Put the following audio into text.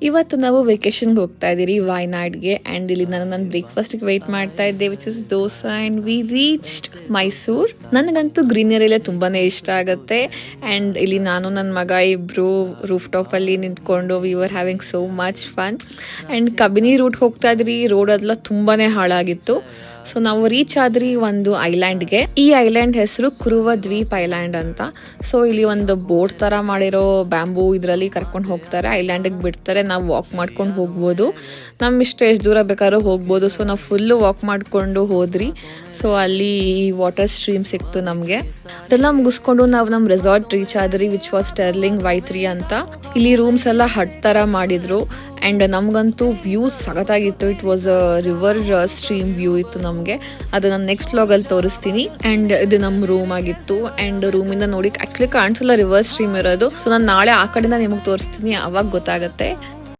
ಇವತ್ತು ನಾವು ವೆಕೇಶನ್ಗೆ ಹೋಗ್ತಾ ಇದ್ದೀರಿ ವಾಯ್ನಾಡ್ಗೆ ಆ್ಯಂಡ್ ಇಲ್ಲಿ ನಾನು ನನ್ನ ಬ್ರೇಕ್ಫಾಸ್ಟ್ಗೆ ವೆಯ್ಟ್ ಮಾಡ್ತಾ ಇದ್ದೆ which is dosa and we reached Mysore. ನನಗಂತೂ ಗ್ರೀನರಿಯಲ್ಲೇ ತುಂಬಾ ಇಷ್ಟ ಆಗುತ್ತೆ ಆ್ಯಂಡ್ ಇಲ್ಲಿ ನಾನು ನನ್ನ ಮಗ ಇಬ್ಬರು ರೂಫ್ ಟಾಪಲ್ಲಿ ನಿಂತ್ಕೊಂಡು we were having so much fun and Kabini route ಹೋಗ್ತಾ ಇದ್ರಿ. ರೋಡ್ ಎಲ್ಲ ತುಂಬಾ ಹಾಳಾಗಿತ್ತು. ಸೊ ನಾವು ರೀಚ್ ಆದ್ರಿ ಒಂದು ಐಲ್ಯಾಂಡ್ಗೆ. ಈ ಐಲ್ಯಾಂಡ್ ಹೆಸರು ಕುರುವ ದ್ವೀಪ್ ಐಲ್ಯಾಂಡ್ ಅಂತ. ಸೊ ಇಲ್ಲಿ ಒಂದು ಬೋಟ್ ತರ ಮಾಡಿರೋ ಬ್ಯಾಂಬೂ ಇದರಲ್ಲಿ ಕರ್ಕೊಂಡು ಹೋಗ್ತಾರೆ, ಐಲ್ಯಾಂಡ್ಗೆ ಬಿಡ್ತಾರೆ, ನಾವು ವಾಕ್ ಮಾಡ್ಕೊಂಡು ಹೋಗ್ಬೋದು. ನಮ್ಮ ಇಷ್ಟ ಎಷ್ಟು ದೂರ ಬೇಕಾದ್ರೂ ಹೋಗ್ಬೋದು. ಸೊ ನಾವು ಫುಲ್ಲು ವಾಕ್ ಮಾಡ್ಕೊಂಡು ಹೋದ್ರಿ. ಸೊ ಅಲ್ಲಿ ವಾಟರ್ ಸ್ಟ್ರೀಮ್ ಸಿಕ್ತು ನಮಗೆ. ಅದೆಲ್ಲ ಮುಗಿಸ್ಕೊಂಡು ನಾವು ನಮ್ಮ ರೆಸಾರ್ಟ್ ರೀಚ್ ಆದ್ರಿ ವಿಚ್ ವಾಸ್ ಸ್ಟರ್ಲಿಂಗ್ Y3 ಅಂತ. ಇಲ್ಲಿ ರೂಮ್ಸ್ ಎಲ್ಲ ಹಟ್ ತರ ಮಾಡಿದ್ರು ಆ್ಯಂಡ್ ನಮಗಂತೂ ವ್ಯೂ ಸಖತ್ತಾಗಿತ್ತು. It was a river stream view ಇತ್ತು ನಮಗೆ. ಅದು ನಾನು ನೆಕ್ಸ್ಟ್ ವ್ಲಾಗಲ್ಲಿ ತೋರಿಸ್ತೀನಿ. ಆ್ಯಂಡ್ ಇದು ನಮ್ಮ ರೂಮ್ ಆಗಿತ್ತು ಆ್ಯಂಡ್ ರೂಮಿಂದ ನೋಡಿ ಆ್ಯಕ್ಚುಲಿ ಕಾಣಿಸಲ್ಲ ರಿವರ್ ಸ್ಟ್ರೀಮ್ ಇರೋದು. ಸೊ ನಾನು ನಾಳೆ ಆ ಕಡೆಯಿಂದ ನಿಮಗೆ ತೋರಿಸ್ತೀನಿ, ಅವಾಗ ಗೊತ್ತಾಗುತ್ತೆ.